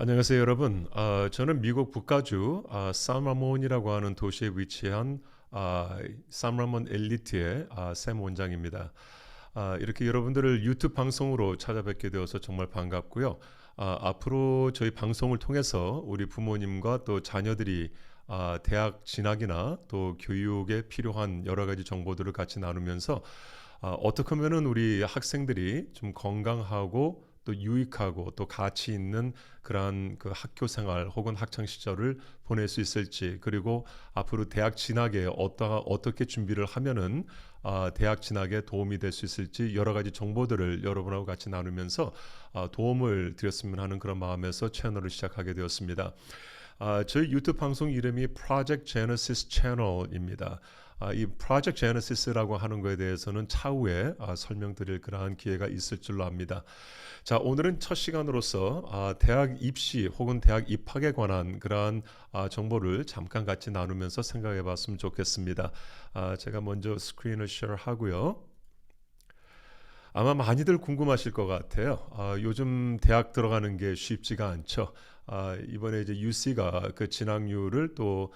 안녕하세요, 여러분. 저는 미국 북가주 산라몬이라고 하는 도시에 위치한 산라몬 엘리트의 샘 원장입니다. 이렇게 여러분들을 유튜브 방송으로 찾아뵙게 되어서 정말 반갑고요. 앞으로 저희 방송을 통해서 우리 부모님과 또 자녀들이 대학 진학이나 또 교육에 필요한 여러 가지 정보들을 같이 나누면서 어떻게 하면은 우리 학생들이 좀 건강하고 또 유익하고 또 가치 있는 그러한 그 학교 생활 혹은 학창 시절을 보낼 수 있을지, 그리고 앞으로 대학 진학에 어떻게 준비를 하면은 대학 진학에 도움이 될 수 있을지 여러 가지 정보들을 여러분하고 같이 나누면서 도움을 드렸으면 하는 그런 마음에서 채널을 시작하게 되었습니다. 저희 유튜브 방송 이름이 Project Genesis 채널입니다. 이 Project Genesis라고 하는 것에 대해서는 차후에 설명드릴 그러한 기회가 있을 줄로 압니다. 자, 오늘은 첫 시간으로서 대학 입시 혹은 대학 입학에 관한 그러한 정보를 잠깐 같이 나누면서 생각해 봤으면 좋겠습니다. 제가 먼저 스크린을 쉐어하고요. 아마 많이들 궁금하실 것 같아요. 요즘 대학 들어가는 게 쉽지가 않죠. 이번에 이제 UC가 그 진학률을 또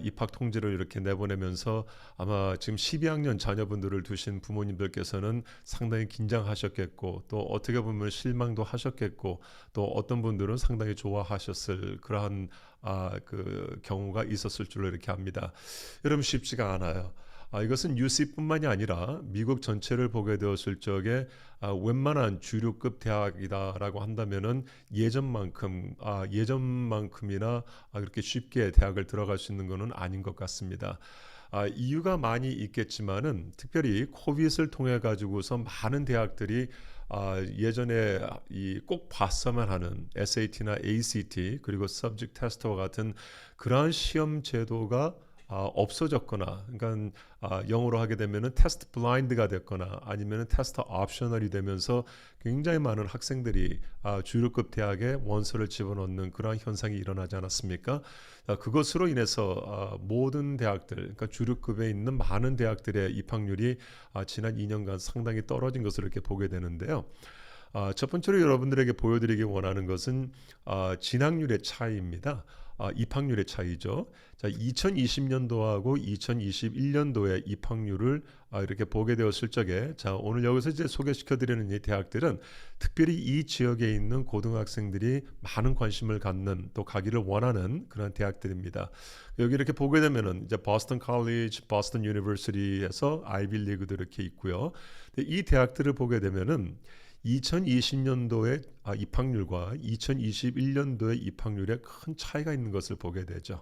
입학 통지를 이렇게 내보내면서 아마 지금 12학년 자녀분들을 두신 부모님들께서는 상당히 긴장하셨겠고, 또 어떻게 보면 실망도 하셨겠고, 또 어떤 분들은 상당히 좋아하셨을 그러한 그 경우가 있었을 줄로 이렇게 압니다. 여러분, 쉽지가 않아요. 이것은 UC뿐만이 아니라 미국 전체를 보게 되었을 적에 웬만한 주류급 대학이다라고 한다면은 예전만큼이나 그렇게 쉽게 대학을 들어갈 수 있는 것은 아닌 것 같습니다. 이유가 많이 있겠지만은 특별히 코빗을 통해 가지고서 많은 대학들이 예전에 이 꼭 봤어만 하는 SAT나 ACT 그리고 Subject Test와 같은 그러한 시험 제도가 없어졌거나, 그러니까 영어로 하게 되면은 테스트 블라인드가 됐거나 아니면은 테스트 옵셔널이 되면서 굉장히 많은 학생들이 주류급 대학에 원서를 집어넣는 그러한 현상이 일어나지 않았습니까? 그것으로 인해서 모든 대학들, 그러니까 주류급에 있는 많은 대학들의 입학률이 지난 2년간 상당히 떨어진 것을 이렇게 보게 되는데요. 첫 번째로 여러분들에게 보여드리기 원하는 것은 진학률의 차이입니다. 입학률의 차이죠. 자, 2020년도하고 2021년도의 입학률을 이렇게 보게 되었을 적에, 자, 오늘 여기서 이제 소개시켜 드리는 이 대학들은 특별히 이 지역에 있는 고등학생들이 많은 관심을 갖는, 또 가기를 원하는 그런 대학들입니다. 여기 이렇게 보게 되면은 이제 보스턴 칼리지, 보스턴 유니버시티에서 아이비 리그도 이렇게 있고요. 이 대학들을 보게 되면은 2020년도의 입학률과 2021년도의 입학률에 큰 차이가 있는 것을 보게 되죠.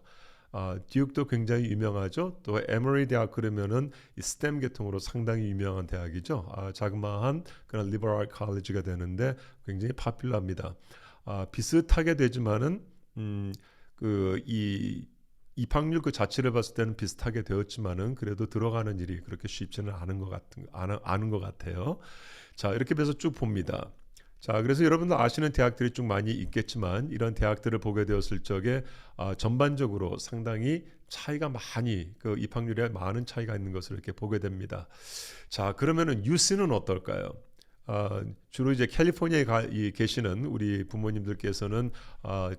듀크도 굉장히 유명하죠. 또 에머리 대학 그러면은 이 스템 계통으로 상당히 유명한 대학이죠. 자그마한 그런 리버럴 칼리지가 되는데 굉장히 파퓰러합니다. 비슷하게 되지만은 이 입학률 그 자체를 봤을 때는 비슷하게 되었지만은 그래도 들어가는 일이 그렇게 쉽지는 않은 것 같아요. 자, 이렇게 해서 쭉 봅니다. 자, 그래서 여러분들 아시는 대학들이 좀 많이 있겠지만 이런 대학들을 보게 되었을 적에 전반적으로 상당히 차이가 많이, 그 입학률에 많은 차이가 있는 것을 이렇게 보게 됩니다. 자, 그러면은 UC는 어떨까요? 주로 이제 캘리포니아에 계시는 우리 부모님들께서는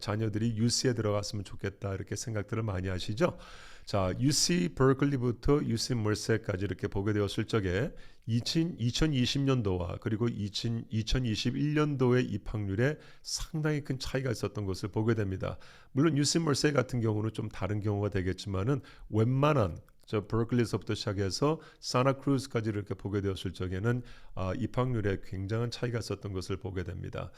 자녀들이 UC에 들어갔으면 좋겠다 이렇게 생각들을 많이 하시죠. 자, UC 버클리부터 UC 멀세까지 이렇게 보게 되었을 적에 2020년도와 그리고 2021년도의 입학률에 상당히 큰 차이가 있었던 것을 보게 됩니다. 물론 UC 멀세 같은 경우는 좀 다른 경우가 되겠지만은 웬만한 저 버클리에서부터 시작해서 사나크루즈까지 이렇게 보게 되었을 적에는 입학률에 굉장한 차이가 있었던 것을 보게 됩니다.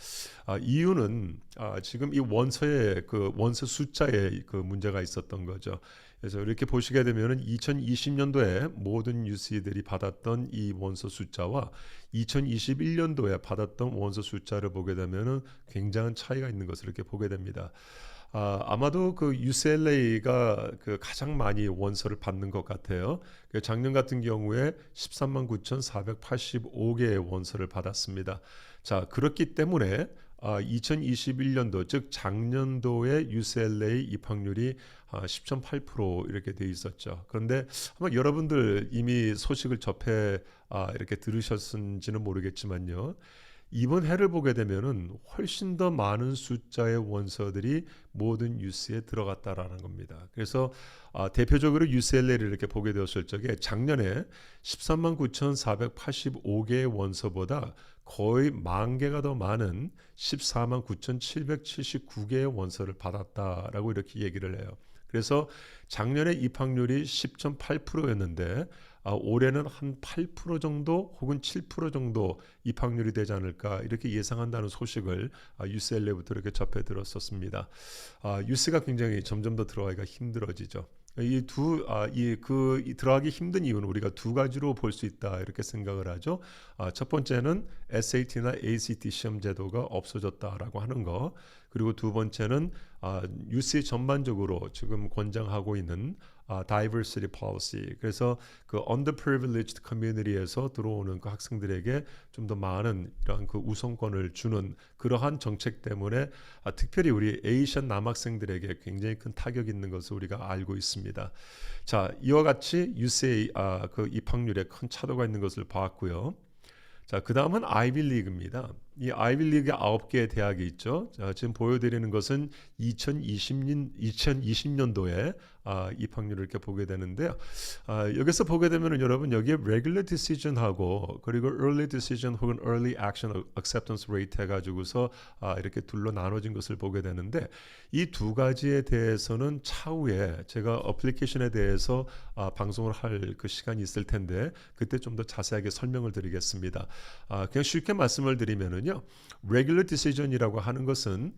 이유는 지금 이 원서의 그 원서 숫자에 그 문제가 있었던 거죠. 그래서 이렇게 보시게 되면은 2020년도에 모든 UC들이 받았던 이 원서 숫자와 2021년도에 받았던 원서 숫자를 보게 되면은 굉장한 차이가 있는 것을 이렇게 보게 됩니다. 아마도 그 UCLA가 그 가장 많이 원서를 받는 것 같아요. 그 작년 같은 경우에 13만 9,485개의 원서를 받았습니다. 자, 그렇기 때문에 2021년도 즉 작년도의 UCLA 입학률이 10.8% 이렇게 돼 있었죠. 그런데 아마 여러분들 이미 소식을 접해 이렇게 들으셨는지는 모르겠지만요. 이번 해를 보게 되면은 훨씬 더 많은 숫자의 원서들이 모든 UC에 들어갔다라는 겁니다. 그래서 대표적으로 UCLA를 이렇게 보게 되었을 적에 작년에 13만 9,485개의 원서보다 거의 10,000개가 더 많은 14만 9,779개의 원서를 받았다라고 이렇게 얘기를 해요. 그래서 작년에 입학률이 10.8%였는데 올해는 한 8% 정도 혹은 7% 정도 입학률이 되지 않을까 이렇게 예상한다는 소식을 UCLA부터 이렇게 접해 들었었습니다. UC가 굉장히 점점 더 들어가기가 힘들어지죠. 이 들어가기 힘든 이유는 우리가 두 가지로 볼 수 있다 이렇게 생각을 하죠. 첫 번째는 SAT나 ACT 시험 제도가 없어졌다라고 하는 거. 그리고 두 번째는 UC 전반적으로 지금 권장하고 있는 diversity policy. 그래서 그 underprivileged community에서 들어오는 그 학생들에게 좀 더 많은 이러한 그 우선권을 주는 그러한 정책 때문에 특별히 우리 에이시안 남학생들에게 굉장히 큰 타격이 있는 것을 우리가 알고 있습니다. 자, 이와 같이 UCA 그 입학률에 큰 차도가 있는 것을 봤고요. 자, 그 다음은 아이빌리그입니다. 이 아이빌리그 9개의 대학이 있죠. 자, 지금 보여드리는 것은 2020년도에 입학률을 이렇게 보게 되는데요. 여기서 보게 되면 여러분 여기에 regular decision하고 그리고 early decision 혹은 early action acceptance rate 해가지고서 이렇게 둘로 나눠진 것을 보게 되는데 이 두 가지에 대해서는 차후에 제가 어플리케이션에 대해서 방송을 할 그 시간이 있을 텐데 그때 좀 더 자세하게 설명을 드리겠습니다. 그냥 쉽게 말씀을 드리면은요, regular decision이라고 하는 것은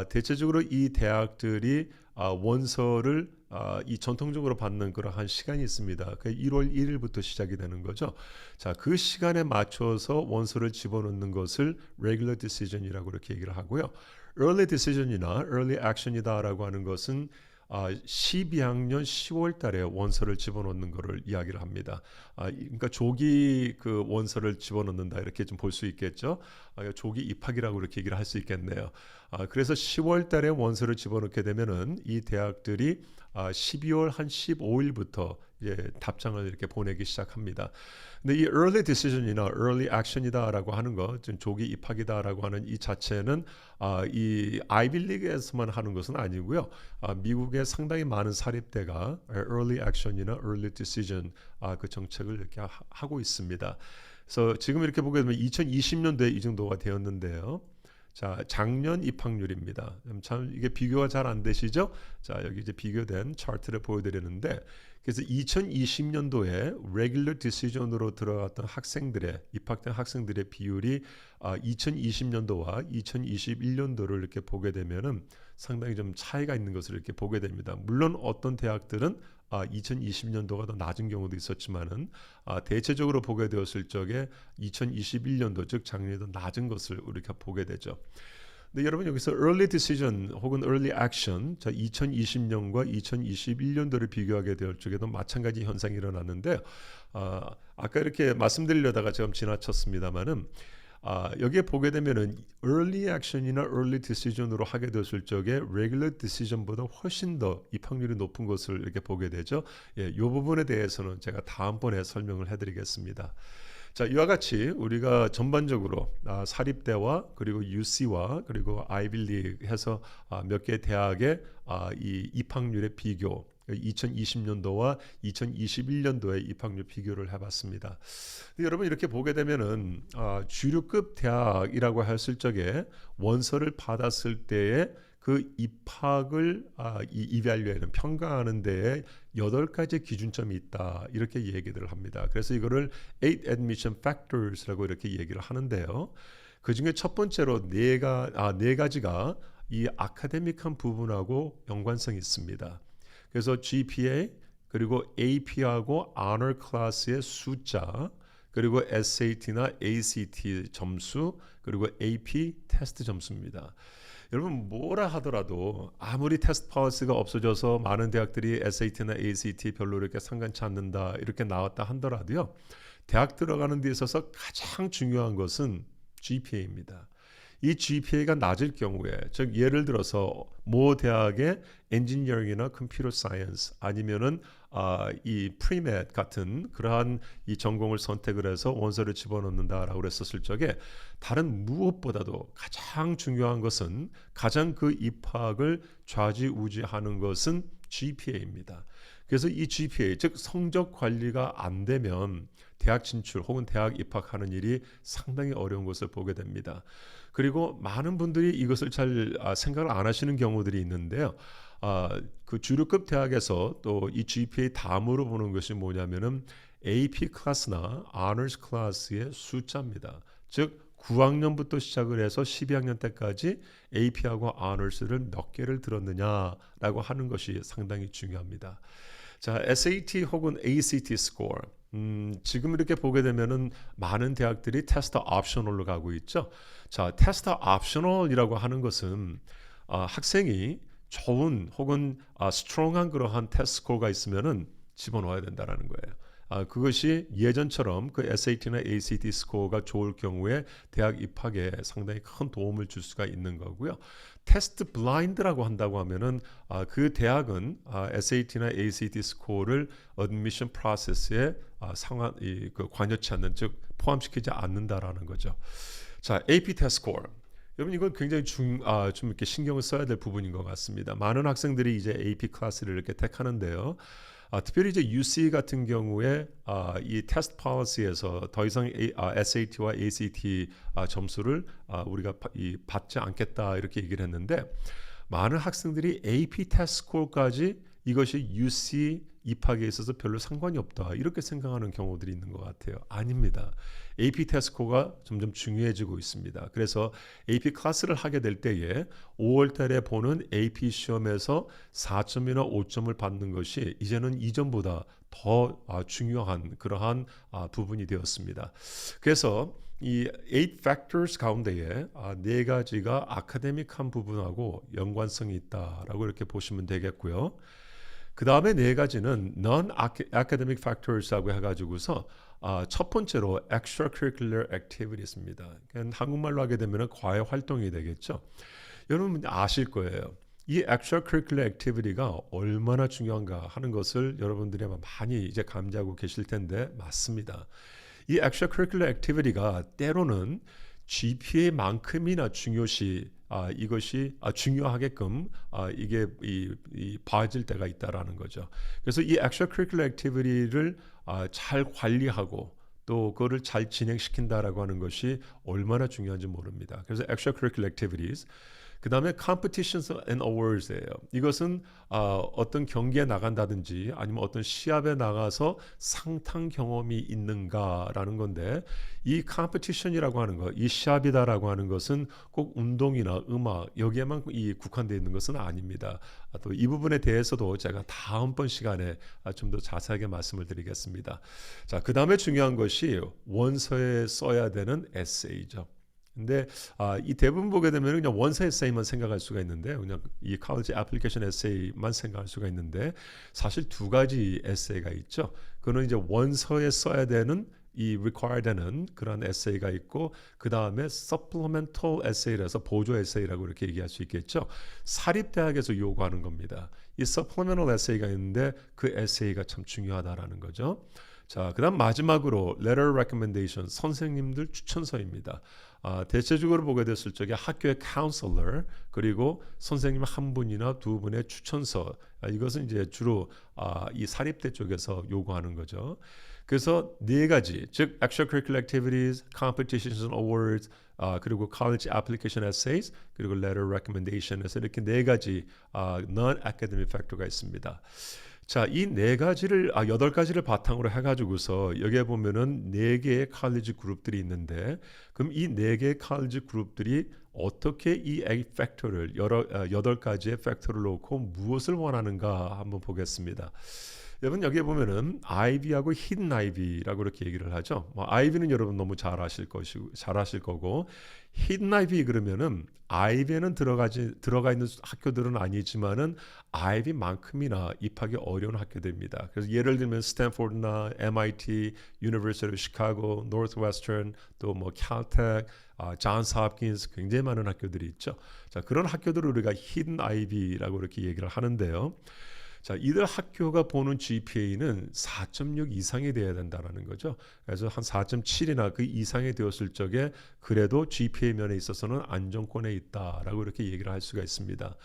대체적으로 이 대학들이 원서를 이 전통적으로 받는 그러한 시간이 있습니다. 그 1월 1일부터 시작이 되는 거죠. 자, 그 시간에 맞춰서 원서를 집어넣는 것을 regular decision이라고 이렇게 얘기를 하고요. early decision이나 early action이다라고 하는 것은 12학년 10월 달에 원서를 집어넣는 것을 이야기를 합니다. 그러니까 조기 그 원서를 집어넣는다 이렇게 좀 볼 수 있겠죠. 조기 입학이라고 이렇게 얘기를 할 수 있겠네요. 그래서 10월 달에 원서를 집어넣게 되면은 이 대학들이 12월 한 15일부터 이제 답장을 이렇게 보내기 시작합니다. 근데 이 early decision이나 early action이다라고 하는 거, 좀 조기 입학이다라고 하는 이 자체는 이 아이빌리그에서만 하는 것은 아니고요. 미국의 상당히 많은 사립대가 early action이나 early decision 그 정책을 이렇게 하고 있습니다. 그래서 지금 이렇게 보게 되면 2020년도에 이 정도가 되었는데요. 자, 작년 입학률입니다. 참 이게 비교가 잘 안 되시죠? 자, 여기 이제 비교된 차트를 보여드리는데, 그래서 2020년도에 regular decision으로 들어갔던 학생들의 입학된 학생들의 비율이 2020년도와 2021년도를 이렇게 보게 되면은 상당히 좀 차이가 있는 것을 이렇게 보게 됩니다. 물론 어떤 대학들은 2020년도가 더 낮은 경우도 있었지만은 대체적으로 보게 되었을 적에 2021년도 즉 작년에 더 낮은 것을 우리가 보게 되죠. 근데 여러분 여기서 early decision 혹은 early action, 자 2020년과 2021년도를 비교하게 될 적에도 마찬가지 현상이 일어났는데 아까 이렇게 말씀드리려다가 제가 지나쳤습니다만은 여기에 보게 되면은 early action이나 early decision으로 하게 됐을 적에 regular decision보다 훨씬 더 입학률이 높은 것을 이렇게 보게 되죠. 이 부분에 대해서는 제가 다음번에 설명을 해드리겠습니다. 자, 이와 같이 우리가 전반적으로 사립대와 그리고 UC와 그리고 아이빌리그 해서 몇 개 대학의 이 입학률의 비교 2020년도와 2021년도의 입학률 비교를 해봤습니다. 여러분 이렇게 보게 되면은 주류급 대학이라고 했을 적에 원서를 받았을 때에 그 입학을 이밸류에는 평가하는 데에 8가지 기준점이 있다 이렇게 얘기를 합니다. 그래서 이거를 8 admission factors라고 이렇게 얘기를 하는데요. 그 중에 첫 번째로 네 가지가 이 아카데믹한 부분하고 연관성이 있습니다. 그래서 GPA 그리고 AP하고 Honor 클래스의 숫자 그리고 SAT나 ACT 점수 그리고 AP 테스트 점수입니다. 여러분 뭐라 하더라도 아무리 테스트 policy가 없어져서 많은 대학들이 SAT나 ACT 별로 이렇게 상관치 않는다 이렇게 나왔다 하더라도요. 대학 들어가는 데 있어서 가장 중요한 것은 GPA입니다. 이 GPA가 낮을 경우에 즉 예를 들어서 모 대학의 엔지니어링이나 컴퓨터 사이언스 아니면은 이 프리맷 같은 그러한 이 전공을 선택을 해서 원서를 집어넣는다라고 그랬었을 적에 다른 무엇보다도 가장 중요한 것은 가장 그 입학을 좌지우지하는 것은 GPA입니다. 그래서 이 GPA 즉 성적 관리가 안 되면 대학 진출 혹은 대학 입학하는 일이 상당히 어려운 것을 보게 됩니다. 그리고 많은 분들이 이것을 잘 생각을 안 하시는 경우들이 있는데요. 그 주류급 대학에서 또 이 GPA 다음으로 보는 것이 뭐냐면은 AP 클래스나 Honors 클래스의 숫자입니다. 즉 9학년부터 시작을 해서 12학년 때까지 AP하고 Honors를 몇 개를 들었느냐라고 하는 것이 상당히 중요합니다. 자, SAT 혹은 ACT 스코어. 지금 이렇게 보게 되면은 많은 대학들이 테스트 옵셔널로 가고 있죠. 자, 테스트 옵셔널이라고 하는 것은 학생이 좋은 혹은 스트롱한 그러한 테스트 스코어가 있으면은 집어넣어야 된다라는 거예요. 그것이 예전처럼 그 SAT나 ACT 스코어가 좋을 경우에 대학 입학에 상당히 큰 도움을 줄 수가 있는 거고요. 테스트 블라인드라고 한다고 하면은 그 대학은 SAT나 ACT 스코어를 어드미션 프로세스에 그 관여치 않는 즉 포함시키지 않는다라는 거죠. 자, AP 테스트 스코어. 여러분 이건 굉장히 좀 이렇게 신경을 써야 될 부분인 것 같습니다. 많은 학생들이 이제 AP 클래스를 이렇게 택하는데요. 특별히 이제 UC 같은 경우에 이 테스트 policy에서 더 이상 SAT와 ACT 점수를 우리가 받지 않겠다 이렇게 얘기를 했는데 많은 학생들이 AP 테스트 스코어까지 이것이 UC 입학에 있어서 별로 상관이 없다 이렇게 생각하는 경우들이 있는 것 같아요. 아닙니다. AP 테스트 스코어가 점점 중요해지고 있습니다. 그래서 AP 클래스를 하게 될 때에 5월 달에 보는 AP 시험에서 4점이나 5점을 받는 것이 이제는 이전보다 더 중요한 그러한 부분이 되었습니다. 그래서 이 8 factors 가운데에 네 가지가 아카데믹한 부분하고 연관성이 있다라고 이렇게 보시면 되겠고요. 그 다음에 네 가지는 non-academic factors라고 해가지고서 첫 번째로 extracurricular activities입니다. 한국말로 하게 되면 과외 활동이 되겠죠. 여러분 아실 거예요. 이 extracurricular activity가 얼마나 중요한가 하는 것을 여러분들이 아마 많이 이제 감지하고 계실 텐데 맞습니다. 이 extracurricular activity가 때로는 GPA만큼이나 중요시 이것이 중요하게끔 이게 봐질 때가 있다라는 거죠. 그래서 이 extracurricular activity를 잘 관리하고 또 그거를 잘 진행시킨다라고 하는 것이 얼마나 중요한지 모릅니다. 그래서 extracurricular activities 그 다음에 competitions and awards예요. 이것은 어떤 경기에 나간다든지 아니면 어떤 시합에 나가서 상탕 경험이 있는가라는 건데 이 competition이라고 하는 것, 이 시합이다라고 하는 것은 꼭 운동이나 음악 여기에만 국한되어 있는 것은 아닙니다. 또 이 부분에 대해서도 제가 다음번 시간에 좀 더 자세하게 말씀을 드리겠습니다. 자, 그 다음에 중요한 것이 원서에 써야 되는 에세이죠. 근데 이 대부분 보게 되면 그냥 원서 에세이만 생각할 수가 있는데 그냥 이 college application 에세이만 생각할 수가 있는데 사실 두 가지 에세이가 있죠. 그거는 이제 원서에 써야 되는 이 require 되는 그런 에세이가 있고 그 다음에 supplemental 에세이라서 보조 에세이라고 이렇게 얘기할 수 있겠죠. 사립대학에서 요구하는 겁니다. 이 supplemental 에세이가 있는데 그 에세이가 참 중요하다라는 거죠. 자, 그다음 마지막으로 letter recommendation 선생님들 추천서입니다. 대체적으로 보게 됐을 적에 학교의 counselor 그리고 선생님 한 분이나 두 분의 추천서 이것은 이제 주로 이 사립대 쪽에서 요구하는 거죠. 그래서 네 가지 즉 extracurricular activities, competitions and awards 그리고 college application essays 그리고 letter recommendation에서 이렇게 네 가지 non-academic factor가 있습니다. 자, 이 네 가지를 여덟 가지를 바탕으로 해가지고서 여기에 보면은 네 개의 칼리지 그룹들이 있는데, 그럼 이 네 개의 칼리지 그룹들이 어떻게 이 A 팩터를 여덟 가지의 팩터를 놓고 무엇을 원하는가 한번 보겠습니다. 여러분 여기에 보면은 아이비하고 히든 아이비라고 이렇게 얘기를 하죠. 아이비는 여러분 너무 잘 아실 거고 히든 아이비 그러면은 아이비에는 들어가 있는 학교들은 아니지만은 아이비만큼이나 입학이 어려운 학교들입니다. 그래서 예를 들면 스탠포드나 MIT, University of Chicago, Northwestern, 또 뭐 caltech, 존스 홉킨스 굉장히 많은 학교들이 있죠. 자, 그런 학교들을 우리가 히든 아이비라고 이렇게 얘기를 하는데요. 자, 이들 학교가 보는 GPA는 4.6 이상이 돼야 된다라는 거죠. 그래서 한 4.7이나 그 이상이 되었을 적에 그래도 GPA 면에 있어서는 안정권에 있다라고 이렇게 얘기를 할 수가 있습니다.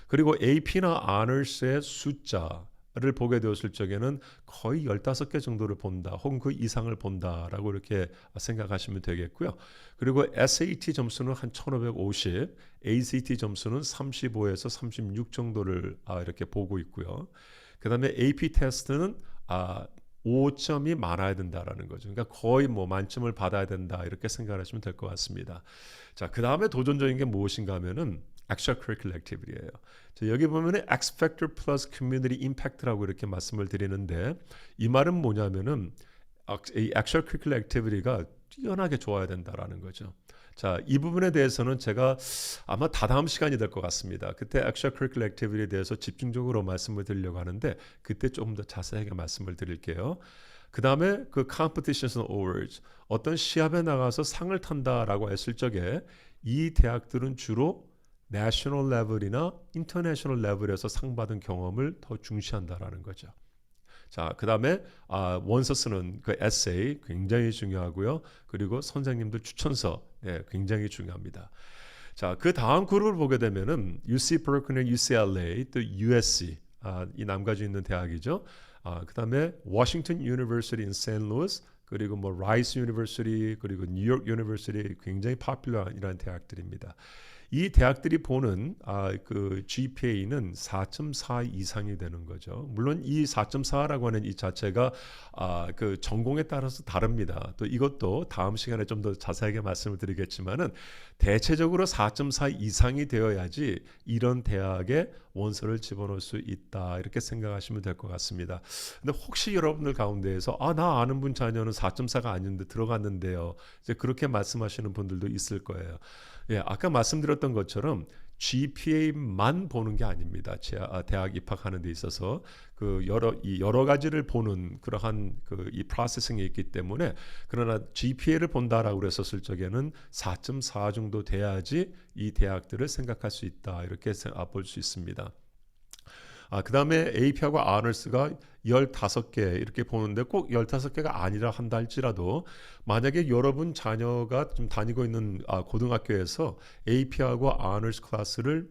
그리고 AP나 Honors의 숫자를 보게 되었을 적에는 거의 15개 정도를 본다 혹은 그 이상을 본다라고 이렇게 생각하시면 되겠고요. 그리고 SAT 점수는 한 1550, ACT 점수는 35에서 36 정도를 이렇게 보고 있고요. 그다음에 AP 테스트는 5점이 많아야 된다라는 거죠. 그러니까 거의 뭐 만점을 받아야 된다 이렇게 생각하시면 될 것 같습니다. 자, 그 다음에 도전적인 게 무엇인가 하면은 extracurricular activity예요. 자, 여기 보면은 X Factor plus Community Impact라고 이렇게 말씀을 드리는데 이 말은 뭐냐면은 이 extracurricular activity가 뛰어나게 좋아야 된다라는 거죠. 자, 이 부분에 대해서는 제가 아마 다다음 시간이 될 것 같습니다. 그때 extracurricular activity에 대해서 집중적으로 말씀을 드리려고 하는데 그때 조금 더 자세하게 말씀을 드릴게요. 그 다음에 그 competitions and awards 어떤 시합에 나가서 상을 탄다라고 했을 적에 이 대학들은 주로 national level이나 international level에서 상 받은 경험을 더 중시한다라는 거죠. 자, 그 다음에 원서 쓰는 그 에세이 굉장히 중요하고요. 그리고 선생님들 추천서 굉장히 중요합니다. 자, 그 다음 그룹을 보게 되면은 UC Berkeley, UCLA, 또 USC 이 남가주 있는 대학이죠. 그 다음에 워싱턴 유니버시티 in St. Louis 그리고 뭐 라이스 유니버시티 그리고 뉴욕 유니버시티 굉장히 파퓰러한 대학들입니다. 이 대학들이 보는 그 GPA는 4.4 이상이 되는 거죠. 물론 이 4.4라고 하는 이 자체가 그 전공에 따라서 다릅니다. 또 이것도 다음 시간에 좀 더 자세하게 말씀을 드리겠지만은 대체적으로 4.4 이상이 되어야지 이런 대학에 원서를 집어넣을 수 있다 이렇게 생각하시면 될 것 같습니다. 근데 혹시 여러분들 가운데에서 나 아는 분 자녀는 4.4가 아닌데 들어갔는데요. 이제 그렇게 말씀하시는 분들도 있을 거예요. 예, 아까 말씀드렸던 것처럼 GPA만 보는 게 아닙니다. 대학 입학하는 데 있어서 그 여러 가지를 보는 그러한 그 이 프로세싱이 있기 때문에 그러나 GPA를 본다라고 그랬었을 적에는 4.4 정도 돼야지 이 대학들을 생각할 수 있다 이렇게 볼 수 있습니다. 그 다음에 AP하고 아너스가 15개 이렇게 보는데 꼭 15개가 아니라 한다 할지라도 만약에 여러분 자녀가 좀 다니고 있는 고등학교에서 AP하고 아너스 클래스를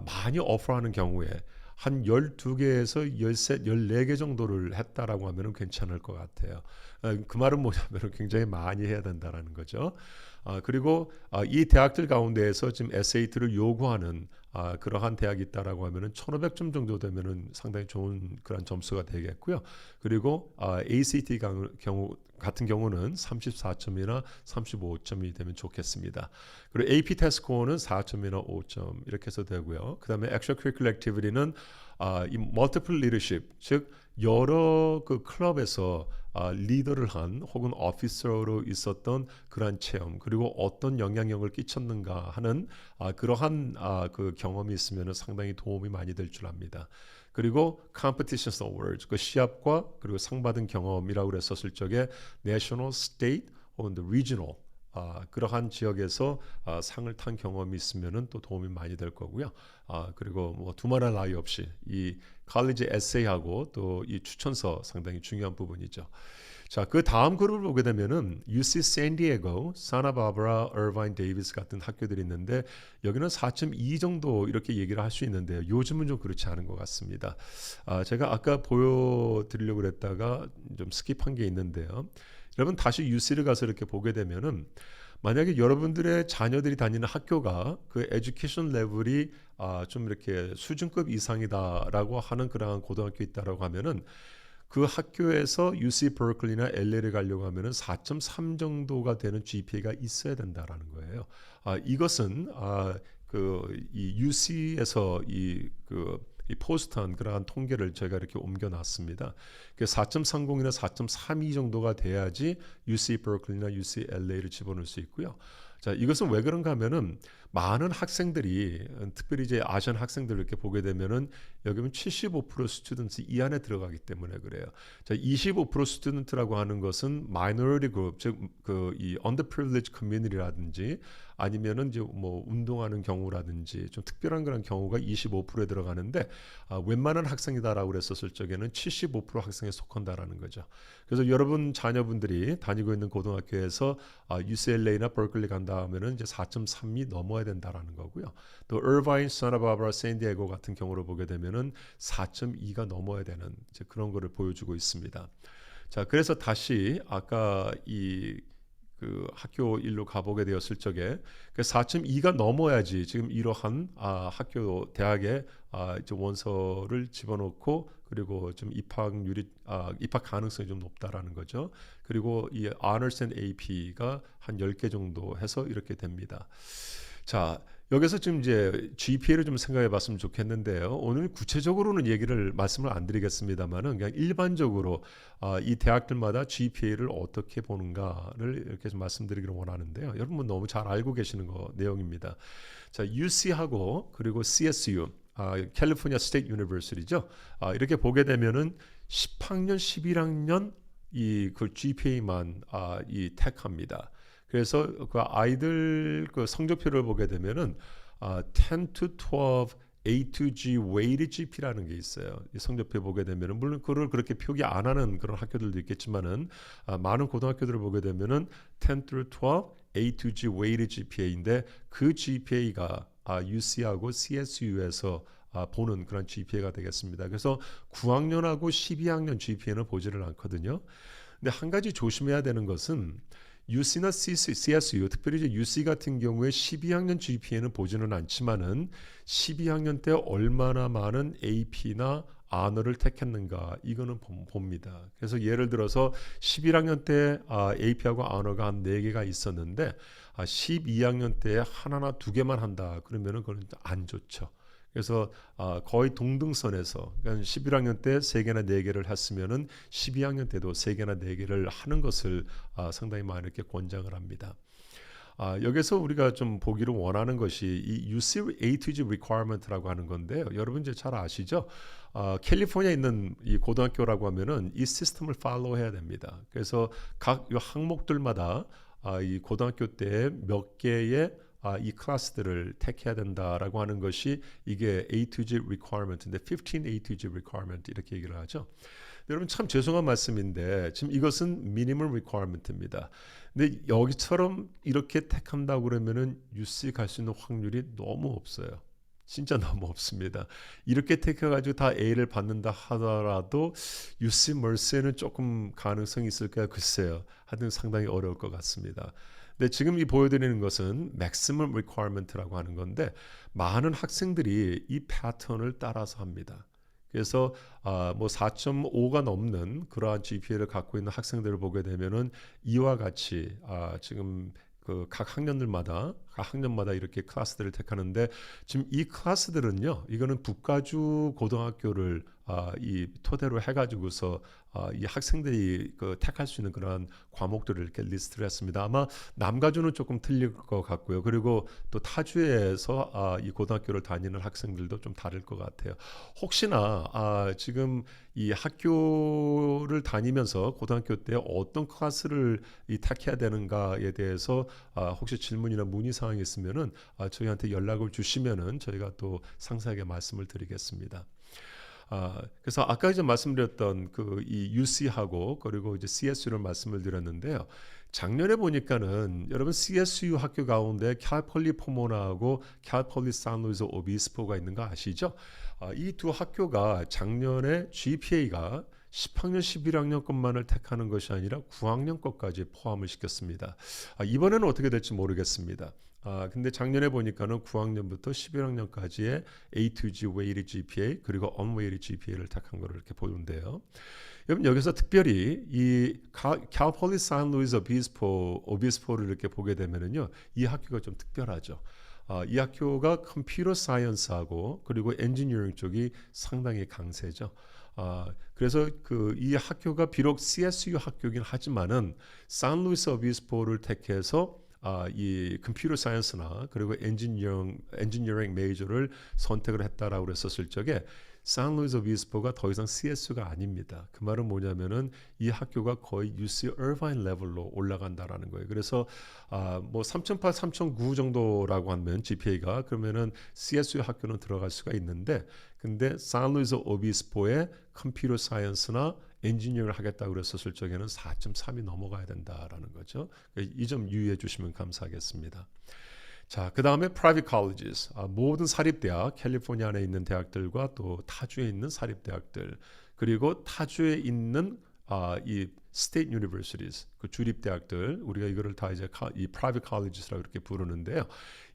많이 오퍼하는 경우에 한 12개에서 13, 14개 정도를 했다라고 하면 괜찮을 것 같아요. 그 말은 뭐냐면 굉장히 많이 해야 된다라는 거죠. 그리고 이 대학들 가운데에서 지금 SAT를 요구하는 그러한 대학이 있다라고 하면은 1,500점 정도 되면은 상당히 좋은 그런 점수가 되겠고요. 그리고 ACT 경우 같은 경우는 34점이나 35점이 되면 좋겠습니다. 그리고 AP 테스트 스코어는 4점이나 5점 이렇게 해서 되고요. 그다음에 extracurricular activity는 이 multiple leadership 즉 여러 그 클럽에서 리더를 한 혹은 오피서로 있었던 그러한 체험 그리고 어떤 영향력을 끼쳤는가 하는 그러한 그 경험이 있으면 상당히 도움이 많이 될 줄 압니다. 그리고 competitions awards 그 시합과 그리고 상 받은 경험이라고 그랬었을 적에 national, state 혹은 regional 그러한 지역에서 상을 탄 경험이 있으면은 또 도움이 많이 될 거고요. 그리고 뭐 두말할 나위 없이 이 칼리지 에세이하고 또 이 추천서 상당히 중요한 부분이죠. 자, 그 다음 그룹을 보게 되면은 UC 샌디에고, 사나바바라, 어바인 데이비스 같은 학교들이 있는데 여기는 4.2 정도 이렇게 얘기를 할 수 있는데요. 요즘은 좀 그렇지 않은 것 같습니다. 제가 아까 보여드리려고 그랬다가 좀 스킵한 게 있는데요. 여러분 다시 UC를 가서 이렇게 보게 되면은 만약에 여러분들의 자녀들이 다니는 학교가 그 에듀케이션 레벨이 좀 이렇게 수준급 이상이다라고 하는 그러한 고등학교 있다라고 하면은 그 학교에서 UC 버클리나 LA를 가려고 하면은 4.3 정도가 되는 GPA가 있어야 된다라는 거예요. 이것은 이 UC에서 이 포스트한 그러한 통계를 제가 이렇게 옮겨놨습니다. 4.30이나 4.32 정도가 돼야지 UC 버클리나 UCLA를 집어넣을 수 있고요. 자, 이것은 왜 그런가 하면은 많은 학생들이 특별히 이제 아시안 학생들 이렇게 보게 되면은 여기 보면 75% 스튜던트 이 안에 들어가기 때문에 그래요. 자, 25% 스튜던트라고 하는 것은 마이너리티 그룹, 즉 그 이 언더프리빌리지 커뮤니티라든지 아니면은 이제 뭐 운동하는 경우라든지 좀 특별한 그런 경우가 25%에 들어가는데 웬만한 학생이다라고 그랬었을 적에는 75% 학생에 속한다라는 거죠. 그래서 여러분 자녀분들이 다니고 있는 고등학교에서 UCLA나 버클리 간다 하면은 이제 4.3이 넘어야 된다라는 거고요. 또 얼바인, 사나바바라, 샌디에고 같은 경우를 보게 되면은 4.2가 넘어야 되는 이제 그런 거를 보여주고 있습니다. 자, 그래서 다시 아까 이 그 학교 일로 가보게 되었을 적에 그 4.2가 넘어야지 지금 이러한 학교 대학에 이제 원서를 집어넣고 그리고 좀 입학률이 입학 가능성이 좀 높다라는 거죠. 그리고 이 Honors and AP가 한 10개 정도 해서 이렇게 됩니다. 자, 여기서 지금 이제 GPA를 좀 생각해 봤으면 좋겠는데요. 오늘 구체적으로는 얘기를 말씀을 안 드리겠습니다만은 그냥 일반적으로 이 대학들마다 GPA를 어떻게 보는가를 이렇게 좀 말씀드리기를 원하는데요. 여러분 너무 잘 알고 계시는 거 내용입니다. 자, UC하고 그리고 CSU 캘리포니아 스테이트 유니버시티죠. 이렇게 보게 되면은 10학년, 11학년 이 그 GPA만 이 택합니다. 그래서 그 아이들 그 성적표를 보게 되면은 10 to 12 A to G weighted GP라는 게 있어요. 이 성적표 보게 되면은 물론 그걸 그렇게 표기 안 하는 그런 학교들도 있겠지만은 많은 고등학교들을 보게 되면은 10 through 12 A to G weighted GPA인데 그 GPA가 UC하고 CSU에서 보는 그런 GPA가 되겠습니다. 그래서 9학년하고 12학년 GPA는 보지를 않거든요. 근데 한 가지 조심해야 되는 것은 UC나 CSU, 특별히 이제 UC 같은 경우에 12학년 GPA는 보지는 않지만은 12학년 때 얼마나 많은 AP나 언어를 택했는가 이거는 봅니다. 그래서 예를 들어서 11학년 때 AP하고 언어가 한 4개가 있었는데 12학년 때 하나나 2개만 한다 그러면은 그건 안 좋죠. 그래서 거의 동등선에서 그러니까 11학년 때 3개나 4개를 했으면은 12학년 때도 3개나 4개를 하는 것을 상당히 많이 이렇게 권장을 합니다. 여기서 우리가 좀 보기를 원하는 것이 이 UC A2G requirement라고 하는 건데요. 여러분 이제 잘 아시죠? 캘리포니아에 있는 이 고등학교라고 하면은 이 시스템을 팔로우 해야 됩니다. 그래서 각 항목들마다 이 고등학교 때 몇 개의 이 클래스들을 택해야 된다라고 하는 것이 이게 A2G requirement인데 15 A2G requirement 이렇게 얘기를 하죠. 여러분 참 죄송한 말씀인데 지금 이것은 minimum requirement입니다. 근데 여기처럼 이렇게 택한다고 그러면은 UC 갈 수 있는 확률이 너무 없어요. 진짜 너무 없습니다. 이렇게 택해가지고 다 A를 받는다 하더라도 UC 멀스에는 조금 가능성이 있을까요? 글쎄요. 하여튼 상당히 어려울 것 같습니다. 근데 지금 이 보여드리는 것은 maximum requirement라고 하는 건데 많은 학생들이 이 패턴을 따라서 합니다. 그래서 뭐 4.5가 넘는 그러한 GPA를 갖고 있는 학생들을 보게 되면은 이와 같이 지금 그 각 학년마다 이렇게 클래스들을 택하는데 지금 이 클래스들은요 이거는 북가주 고등학교를 이 토대로 해가지고서 이 학생들이 그 택할 수 있는 그런 과목들을 이렇게 리스트를 했습니다. 아마 남가주는 조금 틀릴 것 같고요. 그리고 또 타주에서 이 고등학교를 다니는 학생들도 좀 다를 것 같아요. 혹시나 지금 이 학교를 다니면서 고등학교 때 어떤 클래스를 이 택해야 되는가에 대해서 혹시 질문이나 문의 사항이 있으면은 저희한테 연락을 주시면은 저희가 또 상세하게 말씀을 드리겠습니다. 그래서 아까 이제 말씀드렸던 그 이 UC하고 그리고 이제 CSU를 말씀을 드렸는데요. 작년에 보니까는 여러분 CSU 학교 가운데 캘폴리 포모나하고 캘폴리 산루이스 오비스포가 있는 거 아시죠? 이 두 학교가 작년에 GPA가 10학년, 11학년 것만을 택하는 것이 아니라 9학년 것까지 포함을 시켰습니다. 이번에는 어떻게 될지 모르겠습니다. 근데 작년에 보니까는 9학년부터 11학년까지의 A2G weighted GPA 그리고 unweighted GPA를 택한 거를 이렇게 보는데요. 여러분 여기서 특별히 이 캘폴리 산루이스 오비스포를 이렇게 보게 되면은요, 이 학교가 좀 특별하죠. 이 학교가 컴퓨터 사이언스하고 그리고 엔지니어링 쪽이 상당히 강세죠. 그래서 그 이 학교가 비록 CSU 학교긴 하지만은 산루이스 오비스포를 택해서 이 컴퓨터 사이언스나 그리고 엔지니어링 메이저를 선택을 했다라고 그랬었을 적에 산루이스 오비스포가 더 이상 CSU가 아닙니다. 그 말은 뭐냐면은 이 학교가 거의 UC Irvine 레벨로 올라간다라는 거예요. 그래서 뭐 3,800, 3,900 정도라고 하면 GPA가 그러면은 CSU 학교는 들어갈 수가 있는데, 근데 산루이스 오비스포의 컴퓨터 사이언스나 엔지니어를 하겠다고 그랬었을 적에는 4.3이 넘어가야 된다라는 거죠. 이 점 유의해 주시면 감사하겠습니다. 자, 그 다음에 private colleges, 모든 사립대학, 캘리포니아 안에 있는 대학들과 또 타주에 있는 사립대학들, 그리고 타주에 있는 이 state universities, 그 주립대학들, 우리가 이거를 다 이제 이 private colleges라고 이렇게 부르는데요.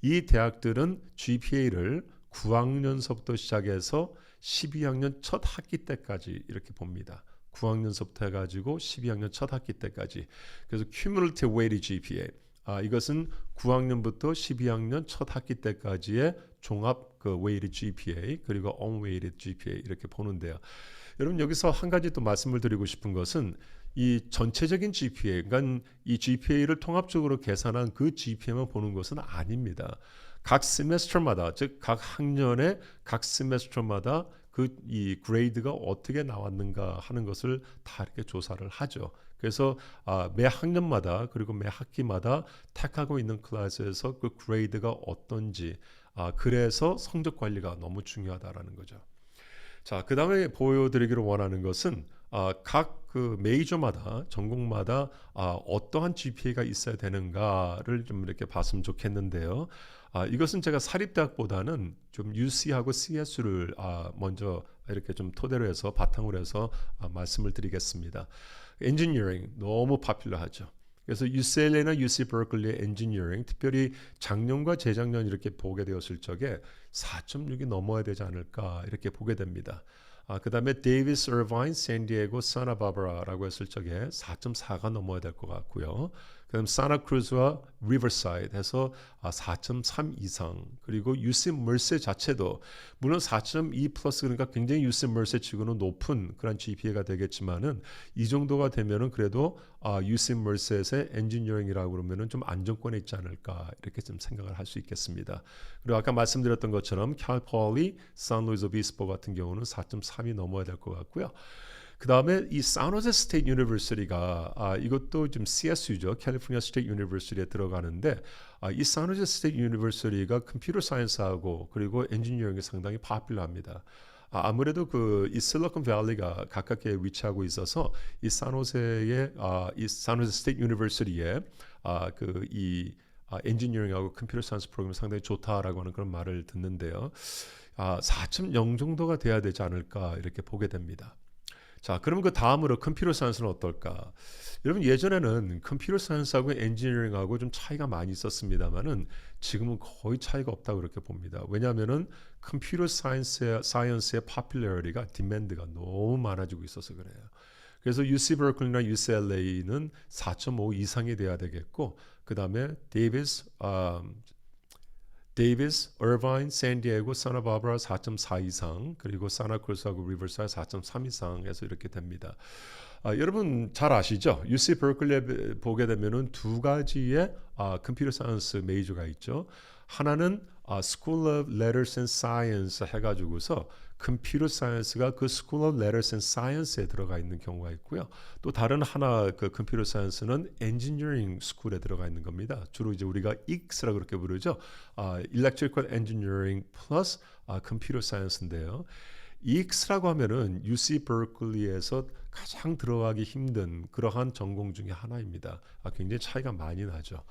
이 대학들은 GPA를 9학년서부터 시작해서 12학년 첫 학기 때까지 이렇게 봅니다. 9학년서부터 해가지고 12학년 첫 학기 때까지. 그래서 cumulative weighted GPA. 이것은 9학년부터 12학년 첫 학기 때까지의 종합 그 weighted GPA 그리고 unweighted GPA 이렇게 보는데요. 여러분 여기서 한 가지 또 말씀을 드리고 싶은 것은 이 전체적인 GPA, 그러니까 이 GPA를 통합적으로 계산한 그 GPA만 보는 것은 아닙니다. 각 세메스터마다, 즉 각 학년의 각 세메스터마다 그 이 그레이드가 어떻게 나왔는가 하는 것을 다 이렇게 조사를 하죠. 그래서 매 학년마다 그리고 매 학기마다 택하고 있는 클래스에서 그 그레이드가 어떤지, 그래서 성적 관리가 너무 중요하다라는 거죠. 자, 그 다음에 보여드리기를 원하는 것은 각 그 메이저마다 전공마다 어떠한 GPA가 있어야 되는가를 좀 이렇게 봤으면 좋겠는데요. 이것은 제가 사립대학보다는 좀 UC하고 CSU를 먼저 이렇게 좀 토대로 해서 바탕으로 해서 말씀을 드리겠습니다. 엔지니어링 너무 파퓰러하죠. 그래서 UCLA나 UC 버클리의 엔지니어링, 특별히 작년과 재작년 이렇게 보게 되었을 적에 4.6이 넘어야 되지 않을까 이렇게 보게 됩니다. 그 다음에 데이비스, 어바인, 샌디에고, 사나바바라라고 했을 적에 4.4가 넘어야 될 것 같고요. 그다음 사나크루즈와 리버사이드 해서 4.3 이상, 그리고 UC 멀세 자체도 물론 4.2 플러스, 그러니까 굉장히 UC 멀세 치고는 높은 그런 GPA가 되겠지만은 이 정도가 되면은 그래도 UC 멀세의 엔지니어링이라고 그러면은 좀 안정권에 있지 않을까 이렇게 좀 생각을 할 수 있겠습니다. 그리고 아까 말씀드렸던 것처럼 캘폴리, 산루이스 오비스포 같은 경우는 4.3이 넘어야 될 것 같고요. 그 다음에 이 산호제 스테이트 유니버시티가 이것도 좀 CSU죠. 캘리포니아 스테이트 유니버시티에 들어가는데 이 산호제 스테이트 유니버시티가 컴퓨터 사이언스하고 그리고 엔지니어링이 상당히 파퓰러합니다. 아무래도 그 이 실리콘 밸리가 가깝게 위치하고 있어서 이 산호제의 이 산호제 스테이트 유니버시티에 그 이 엔지니어링하고 컴퓨터 사이언스 프로그램이 상당히 좋다라고 하는 그런 말을 듣는데요. 4.0 정도가 돼야 되지 않을까 이렇게 보게 됩니다. 자, 그럼 그 다음으로 컴퓨터 사이언스는 어떨까? 여러분 예전에는 컴퓨터 사이언스하고 엔지니어링하고 좀 차이가 많이 있었습니다만은 지금은 거의 차이가 없다고 그렇게 봅니다. 왜냐하면은 컴퓨터 사이언스의 popularity,가 디맨드가 너무 많아지고 있어서 그래요. 그래서 UC 버클리나 UCLA는 4.5 이상이 돼야 되겠고, 그 다음에 데이비스, 어바인, 샌디에고, 사나바바라 4.4 이상, 그리고 사나크루스하고 리버사이드 4.3 이상에서 이렇게 됩니다. 여러분 잘 아시죠? UC 버클리에 보게 되면은 두 가지의 컴퓨터 사이언스 메이저가 있죠. 하나는 School of Letters and Science 해가지고서 컴퓨터 사이언스가 그 School of Letters and Science에 들어가 있는 경우가 있고요. 또 다른 하나 그 컴퓨터 사이언스는 Engineering School에 들어가 있는 겁니다. 주로 이제 우리가 EECS라고 그렇게 부르죠. Electrical Engineering plus Computer Science인데요. EECS라고 하면은 UC 버클리에서 가장 들어가기 힘든 그러한 전공 중에 하나입니다. 굉장히 차이가 많이 나죠.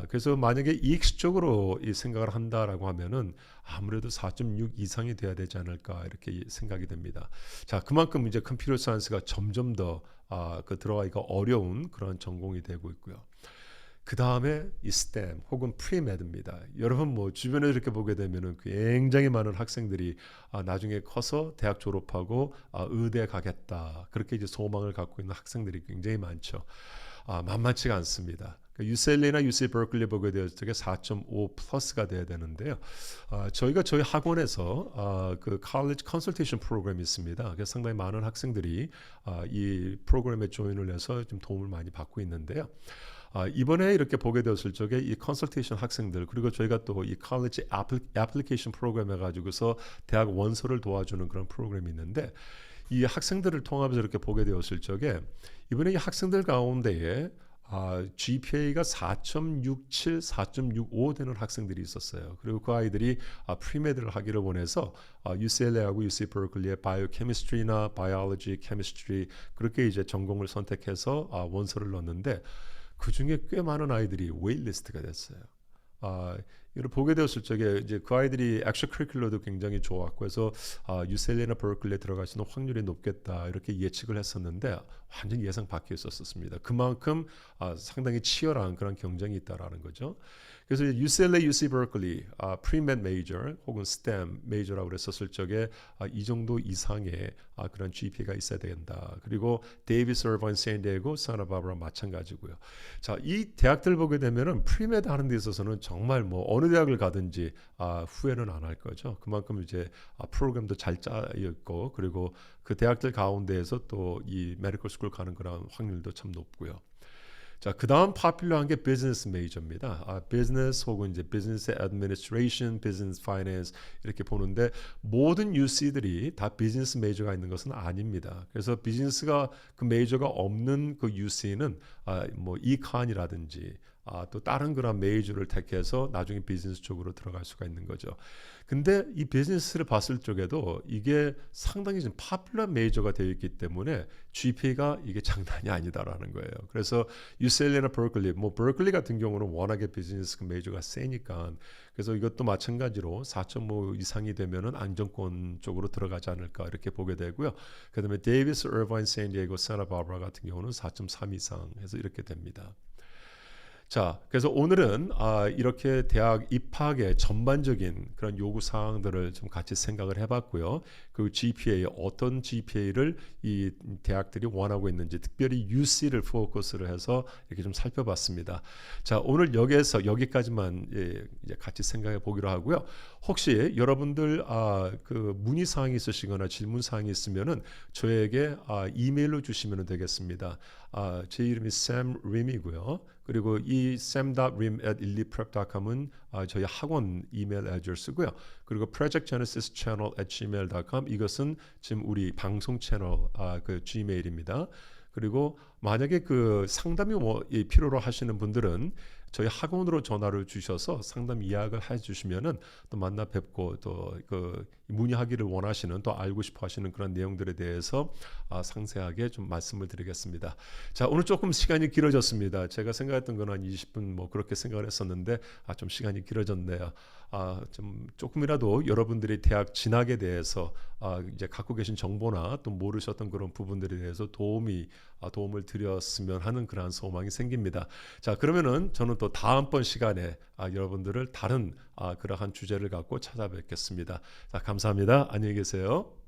그래서 만약에 EECS 쪽으로 이 생각을 한다라고 하면은 아무래도 4.6 이상이 돼야 되지 않을까 이렇게 생각이 됩니다. 자, 그만큼 이제 컴퓨터 사이언스가 점점 더 그 들어가기가 어려운 그런 전공이 되고 있고요. 그 다음에 이 STEM 혹은 프리메드입니다. 여러분 뭐 주변에 이렇게 보게 되면은 굉장히 많은 학생들이 나중에 커서 대학 졸업하고 의대 가겠다 그렇게 이제 소망을 갖고 있는 학생들이 굉장히 많죠. 만만치가 않습니다. UCLA나 UC 버클리 보게 되었을 때 4.5 플러스가 돼야 되는데요. 저희가 저희 학원에서 그 college consultation 프로그램이 있습니다. 그래서 상당히 많은 학생들이 이 프로그램에 조인을 해서 좀 도움을 많이 받고 있는데요. 이번에 이렇게 보게 되었을 적에 이 컨설테이션 학생들 그리고 저희가 또 이 college application 프로그램 해가지고서 대학 원서를 도와주는 그런 프로그램이 있는데 이 학생들을 통합해서 이렇게 보게 되었을 적에 이번에 이 학생들 가운데에 GPA가 4.67, 4.65 되는 학생들이 있었어요. 그리고 그 아이들이 프리메드를 하기를 원해서 UCLA하고 UC 버클리의 바이오케미스트리나 바이올로지, 케미스트리 그렇게 이제 전공을 선택해서 원서를 넣었는데 그 중에 꽤 많은 아이들이 웨이트리스트가 됐어요. 이걸 보게 되었을 적에 이제 그 아이들이 엑스트라커리큘러도 굉장히 좋았고 해서 UCLA나 버클리에 들어갈 수 있는 확률이 높겠다 이렇게 예측을 했었는데 완전 예상 밖에 있었습니다. 그만큼 상당히 치열한 그런 경쟁이 있다라는 거죠. 그래서 UCLA, UC 버클리, 프리med 메이저 혹은 STEM 메이저라고 그랬었을 적에 이 정도 이상의 그런 GPA가 있어야 된다. 그리고 데이비스, 얼바인, 샌디에고, 사나바바라 마찬가지고요. 자, 이 대학들 보게 되면은 프리med 하는 데 있어서는 정말 뭐 어느 대학을 가든지 후회는 안 할 거죠. 그만큼 이제 프로그램도 잘 짜여 있고 그리고 그 대학들 가운데에서 또 이 메디컬 스쿨 가는 그런 확률도 참 높고요. 자, 그 다음 파퓰러한 게 비즈니스 메이저입니다. 비즈니스 혹은 이제 비즈니스 애드미니스트레이션, 비즈니스 파이낸스 이렇게 보는데 모든 UC들이 다 비즈니스 메이저가 있는 것은 아닙니다. 그래서 비즈니스가 그 메이저가 없는 그 UC는 뭐 이컨이라든지 또 다른 그런 메이저를 택해서 나중에 비즈니스 쪽으로 들어갈 수가 있는 거죠. 근데 이 비즈니스를 봤을 적에도 이게 상당히 좀 파퓰러 메이저가 되어 있기 때문에 GPA가 이게 장난이 아니다라는 거예요. 그래서 UCLA나 버클리, 뭐 버클리 같은 경우는 워낙에 비즈니스 그 메이저가 세니까 그래서 이것도 마찬가지로 4.5 이상이 되면은 안정권 쪽으로 들어가지 않을까 이렇게 보게 되고요. 그다음에 데이비스, 얼바인, 샌디에고, 사나바바라 같은 경우는 4.3 이상 해서 이렇게 됩니다. 자, 그래서 오늘은 이렇게 대학 입학의 전반적인 그런 요구 사항들을 좀 같이 생각을 해봤고요. 그 GPA 어떤 GPA를 이 대학들이 원하고 있는지 특별히 UC를 포커스를 해서 이렇게 좀 살펴봤습니다. 자, 오늘 여기까지만 이제 같이 생각해 보기로 하고요. 혹시 여러분들 그 문의 사항이 있으시거나 질문 사항이 있으면은 저에게 이메일로 주시면 되겠습니다. 제 이름이 Sam Rim이고요. 그리고 이 sam.rim@illiprep.com은 저희 학원 이메일 애드레스고요. 그리고 projectgenesischannel@gmail.com 이것은 지금 우리 방송 채널 그 Gmail입니다. 그리고 만약에 그 상담이 필요로 하시는 분들은 저희 학원으로 전화를 주셔서 상담 예약을 해주시면은 또 만나 뵙고 또 그 문의하기를 원하시는 또 알고 싶어 하시는 그런 내용들에 대해서 상세하게 좀 말씀을 드리겠습니다. 자, 오늘 조금 시간이 길어졌습니다. 제가 생각했던 건 한 20분 뭐 그렇게 생각을 했었는데 좀 시간이 길어졌네요. 좀 조금이라도 여러분들이 대학 진학에 대해서 이제 갖고 계신 정보나 또 모르셨던 그런 부분들에 대해서 도움을 드렸으면 하는 그러한 소망이 생깁니다. 자, 그러면은 저는 또 다음번 시간에 여러분들을 다른 그러한 주제를 갖고 찾아뵙겠습니다. 자, 감사합니다. 안녕히 계세요.